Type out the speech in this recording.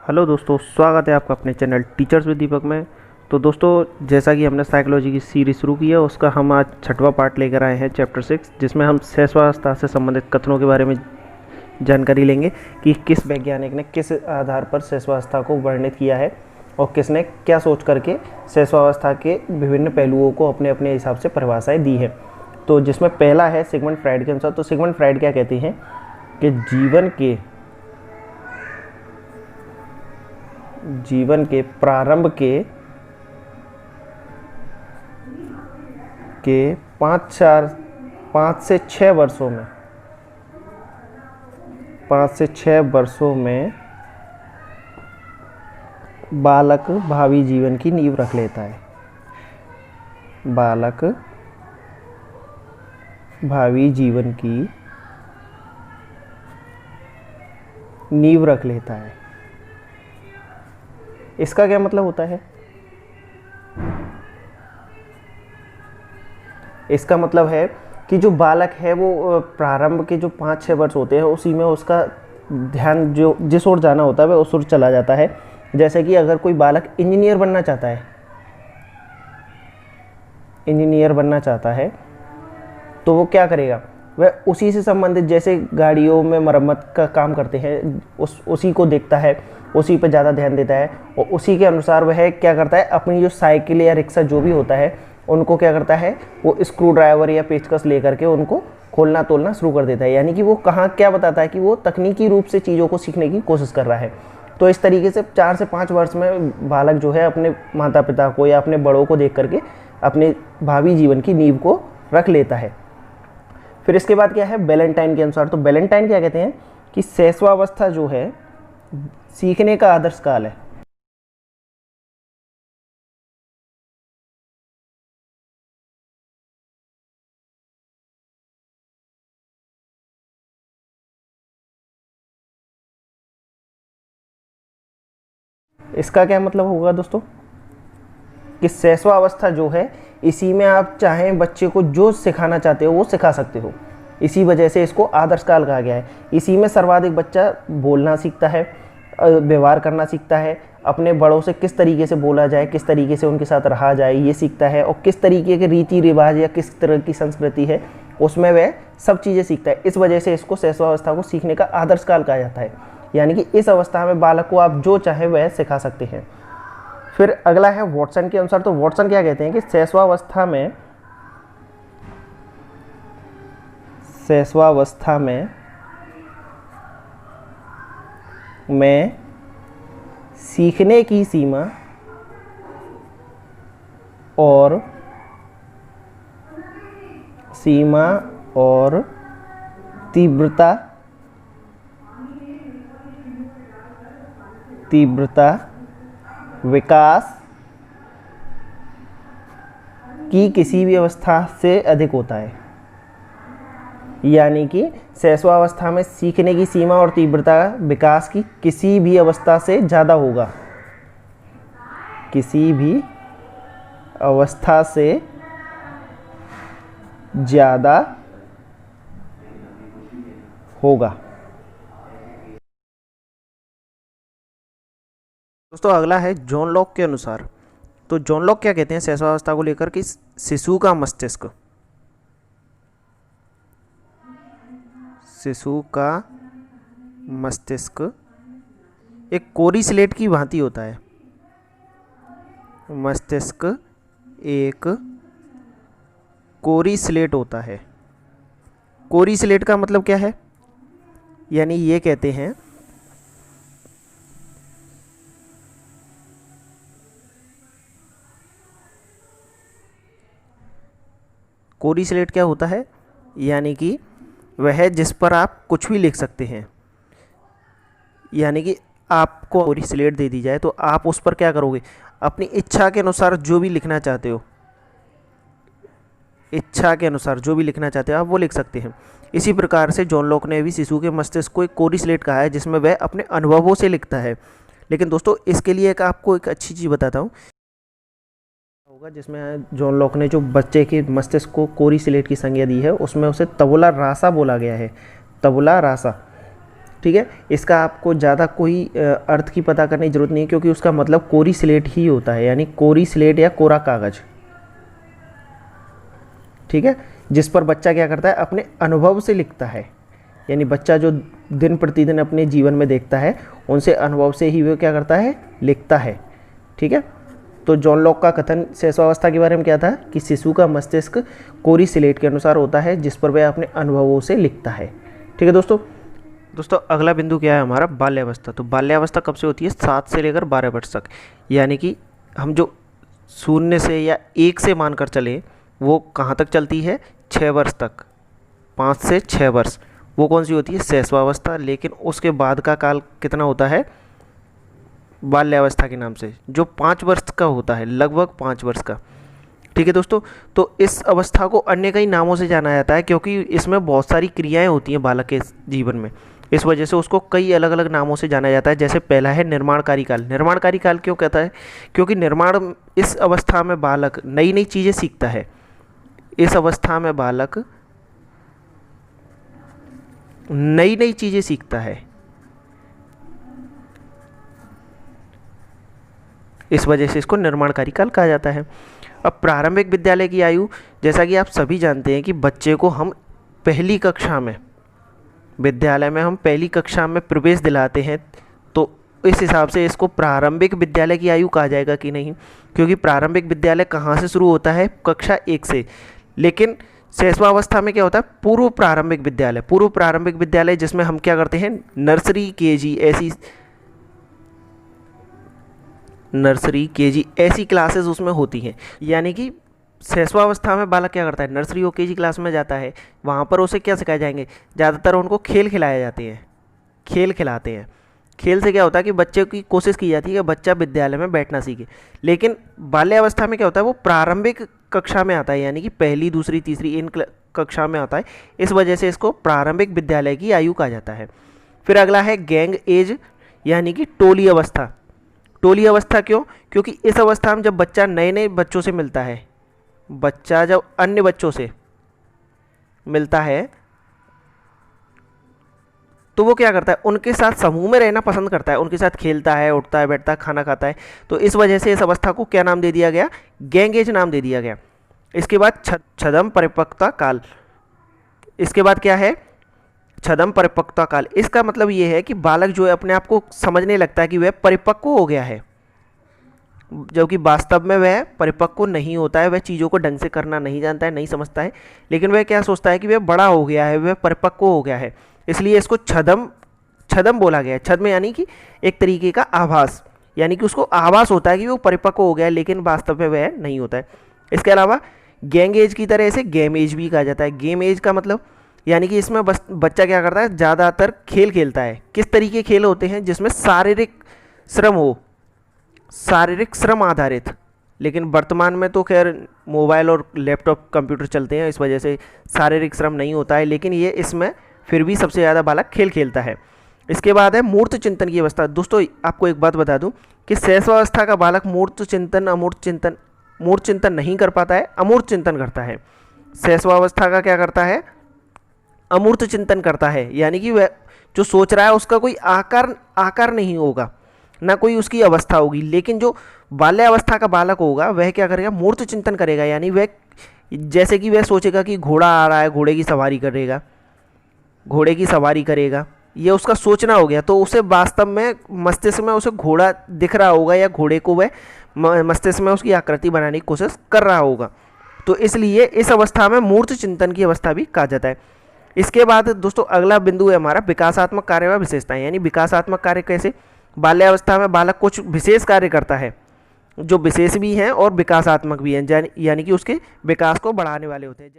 Hello दोस्तों, स्वागत है आपका अपने चैनल टीचर्स विद दीपक में। तो दोस्तों, जैसा कि हमने साइकोलॉजी की सीरीज शुरू की है, उसका हम आज 6वां पार्ट लेकर आए हैं, चैप्टर 6, जिसमें हम सहस्वावस्था से संबंधित कथनों के बारे में जानकारी लेंगे कि किस वैज्ञानिक ने किस आधार पर सहस्वावस्था को वर्णित किया है और किसने क्या सोच करके सहस्वावस्था के विभिन्न पहलुओं को अपने अपने हिसाब से परिभाषाएँ दी हैं। तो जिसमें पहला है सिगमंड फ्राइड के अनुसार। तो सिगमंड फ्राइड क्या कहते हैं कि जीवन के प्रारंभ के 5 से 6 वर्षों में 5 से 6 वर्षों में बालक भावी जीवन की नींव रख लेता है। बालक भावी जीवन की नींव रख लेता है। इसका क्या मतलब होता है? इसका मतलब है कि जो बालक है वो प्रारंभ के जो 5-6 वर्ष होते हैं उसी में उसका ध्यान जो जिस ओर जाना होता है वह उस ओर चला जाता है। जैसे कि अगर कोई बालक इंजीनियर बनना चाहता है तो वो क्या करेगा? वह उसी से संबंधित, जैसे गाड़ियों में मरम्मत का काम करते हैं, उसी को देखता है, उसी पर ज़्यादा ध्यान देता है और उसी के अनुसार वह क्या करता है, अपनी जो साइकिल या रिक्शा जो भी होता है उनको क्या करता है, वो स्क्रू ड्राइवर या पेचकस लेकर के उनको खोलना तोलना शुरू कर देता है। यानी कि वो कहाँ क्या बताता है कि वो तकनीकी रूप से चीज़ों को सीखने की कोशिश कर रहा है। तो इस तरीके से 4 से 5 वर्ष में बालक जो है अपने माता पिता को या अपने बड़ों को देख करके अपने भावी जीवन की नींव को रख लेता है। फिर इसके बाद क्या है, बैलेंटाइन के अनुसार। तो बैलेंटाइन क्या कहते हैं कि शैशवावस्था जो है सीखने का आदर्श काल है। इसका क्या मतलब होगा दोस्तों कि शैशवावस्था जो है, इसी में आप चाहें बच्चे को जो सिखाना चाहते हो वो सिखा सकते हो। इसी वजह से इसको आदर्श काल कहा गया है। इसी में सर्वाधिक बच्चा बोलना सीखता है, व्यवहार करना सीखता है, अपने बड़ों से किस तरीके से बोला जाए, किस तरीके से उनके साथ रहा जाए ये सीखता है, और किस तरीके के रीति रिवाज या किस तरह की संस्कृति है उसमें वह सब चीज़ें सीखता है। इस वजह से इसको शैशवावस्था को सीखने का आदर्श काल कहा जाता है। यानी कि इस अवस्था में बालक को आप जो चाहे वह सिखा सकते हैं। फिर अगला है वॉटसन के अनुसार। तो वॉटसन क्या कहते हैं कि शैशवावस्था में सीखने की सीमा और तीव्रता विकास की किसी भी अवस्था से अधिक होता है। यानी कि शैशवावस्था में सीखने की सीमा और तीव्रता विकास की किसी भी अवस्था से ज़्यादा होगा। किसी भी अवस्था से ज़्यादा होगा। दोस्तों, अगला है जॉन लॉक के अनुसार। तो जॉन लॉक क्या कहते हैं शैशवावस्था को लेकर कि शिशु का मस्तिष्क एक कोरी स्लेट की भांति होता है। मस्तिष्क एक कोरी स्लेट होता है। कोरी स्लेट का मतलब क्या है? यानी ये कहते हैं कोरी स्लेट क्या होता है, यानी कि वह जिस पर आप कुछ भी लिख सकते हैं। यानी कि आपको कोरी स्लेट दे दी जाए तो आप उस पर क्या करोगे, अपनी इच्छा के अनुसार जो भी लिखना चाहते हो, आप वो लिख सकते हैं। इसी प्रकार से जॉन लॉक ने भी शिशु के मस्तिष्क को एक कोरी स्लेट कहा है जिसमें वह अपने अनुभवों से लिखता है। लेकिन दोस्तों, इसके लिए आपको एक अच्छी चीज़ बताता हूँ होगा, जिसमें जॉन लॉक ने जो बच्चे के मस्तिष्क को कोरी स्लेट की संज्ञा दी है उसमें उसे तबुला रासा बोला गया है। तबुला रासा। ठीक है। इसका आपको ज़्यादा कोई अर्थ की पता करने की जरूरत नहीं है, क्योंकि उसका मतलब कोरी स्लेट ही होता है, यानी कोरी स्लेट या कोरा कागज, ठीक है, जिस पर बच्चा क्या करता है, अपने अनुभव से लिखता है। यानी बच्चा जो दिन प्रतिदिन अपने जीवन में देखता है, उनसे अनुभव से ही वो क्या करता है, लिखता है, ठीक है। तो जॉन लॉक का कथन शैशवावस्था के बारे में क्या था कि शिशु का मस्तिष्क कोरी स्लेट के अनुसार होता है, जिस पर वह अपने अनुभवों से लिखता है, ठीक है दोस्तों अगला बिंदु क्या है हमारा, बाल्यावस्था। तो बाल्यावस्था कब से होती है, 7 से लेकर 12 वर्ष तक। यानी कि हम जो 0 से या 1 से मानकर चलें, वो कहाँ तक चलती है, 6 वर्ष तक, 5 से 6 वर्ष, वो कौन सी होती है, शैशवावस्था। लेकिन उसके बाद का काल कितना होता है, बाल्यावस्था के नाम से, जो 5 वर्ष का होता है, लगभग 5 वर्ष का, ठीक है दोस्तों। तो इस अवस्था को अन्य कई नामों से जाना जाता है, क्योंकि इसमें बहुत सारी क्रियाएं होती हैं बालक के जीवन में, इस वजह से उसको कई अलग अलग नामों से जाना जाता है। जैसे पहला है निर्माणकारी काल। निर्माणकारी काल क्यों कहता है, क्योंकि निर्माण, इस अवस्था में बालक नई नई चीज़ें सीखता है। इस अवस्था में बालक नई नई चीज़ें सीखता है, इस वजह से इसको निर्माणकारी काल कहा जाता है। अब प्रारंभिक विद्यालय की आयु, जैसा कि आप सभी जानते हैं कि बच्चे को हम पहली कक्षा में, विद्यालय में हम पहली कक्षा में प्रवेश दिलाते हैं, तो इस हिसाब से इसको प्रारंभिक विद्यालय की आयु कहा जाएगा कि नहीं, क्योंकि प्रारंभिक विद्यालय कहाँ से शुरू होता है, कक्षा 1 से। लेकिन शैशवावस्था में क्या होता है, पूर्व प्रारंभिक विद्यालय। पूर्व प्रारंभिक विद्यालय जिसमें हम क्या करते हैं, नर्सरी केजी ऐसी क्लासेस उसमें होती हैं। यानी कि शैशवावस्था में बालक क्या करता है, नर्सरी और केजी क्लास में जाता है, वहाँ पर उसे क्या सिखाए जाएंगे, ज़्यादातर उनको खेल खिलाए जाते हैं, खेल खिलाते हैं। खेल से क्या होता है कि बच्चे की कोशिश की जाती है कि बच्चा विद्यालय में बैठना सीखे। लेकिन बाल्यावस्था में क्या होता है, वो प्रारंभिक कक्षा में आता है, यानी कि पहली, दूसरी, तीसरी इन कक्षा में आता है, इस वजह से इसको प्रारंभिक विद्यालय की आयु कहा जाता है। फिर अगला है गैंग एज, यानी कि टोली अवस्था। टोली अवस्था क्यों, क्योंकि इस अवस्था में जब बच्चा नए नए बच्चों से मिलता है, बच्चा जब अन्य बच्चों से मिलता है तो वो क्या करता है, उनके साथ समूह में रहना पसंद करता है, उनके साथ खेलता है, उठता है, बैठता है, खाना खाता है। तो इस वजह से इस अवस्था को क्या नाम दे दिया गया, गैंग एज नाम दे दिया गया। इसके बाद छद्म परिपक्वता काल। इसके बाद क्या है, छद्म परिपक्वता काल। इसका मतलब ये है कि बालक जो है अपने आप को समझने लगता है कि वह परिपक्व हो गया है, जबकि वास्तव में वह परिपक्व नहीं होता है, वह चीज़ों को ढंग से करना नहीं जानता है, नहीं समझता है, लेकिन वह क्या सोचता है कि वह बड़ा हो गया है, वह परिपक्व हो गया है, इसलिए इसको छद्म बोला गया है। छद्म यानी कि एक तरीके का आभास, यानी कि उसको आभास होता है कि वो परिपक्व हो गया है, लेकिन वास्तव में वह नहीं होता है। इसके अलावा गैंग एज की तरह इसे गेम एज भी कहा जाता है। गेम एज का मतलब यानी कि इसमें बस बच्चा क्या करता है, ज़्यादातर खेल खेलता है। किस तरीके खेल होते हैं, जिसमें शारीरिक श्रम हो, शारीरिक श्रम आधारित। लेकिन वर्तमान में तो खैर मोबाइल और लैपटॉप कंप्यूटर चलते हैं, इस वजह से शारीरिक श्रम नहीं होता है, लेकिन ये इसमें फिर भी सबसे ज़्यादा बालक खेल खेलता है। इसके बाद है मूर्त चिंतन की अवस्था। दोस्तों आपको एक बात बता दूं कि शैशवावस्था का बालक मूर्त चिंतन नहीं कर पाता है, अमूर्त चिंतन करता है। शैशवावस्था का क्या करता है, अमूर्त चिंतन करता है, यानी कि वह जो सोच रहा है उसका कोई आकार नहीं होगा, ना कोई उसकी अवस्था होगी। लेकिन जो बाल्यावस्था का बालक होगा वह क्या करेगा, मूर्त चिंतन करेगा, यानी वह जैसे कि वह सोचेगा कि घोड़ा आ रहा है, घोड़े की सवारी करेगा, ये उसका सोचना हो गया। तो उसे वास्तव में मस्तिष्क में उसे घोड़ा दिख रहा होगा, या घोड़े को वह मस्तिष्क में उसकी आकृति बनाने की कोशिश कर रहा होगा। तो इसलिए इस अवस्था में मूर्त चिंतन की अवस्था भी कहा जाता है। इसके बाद दोस्तों अगला बिंदु है हमारा विकासात्मक कार्य व विशेषताएं। यानी विकासात्मक कार्य कैसे, बाल्यावस्था में बालक कुछ विशेष कार्य करता है, जो विशेष भी हैं और विकासात्मक भी हैं, यानी कि उसके विकास को बढ़ाने वाले होते हैं।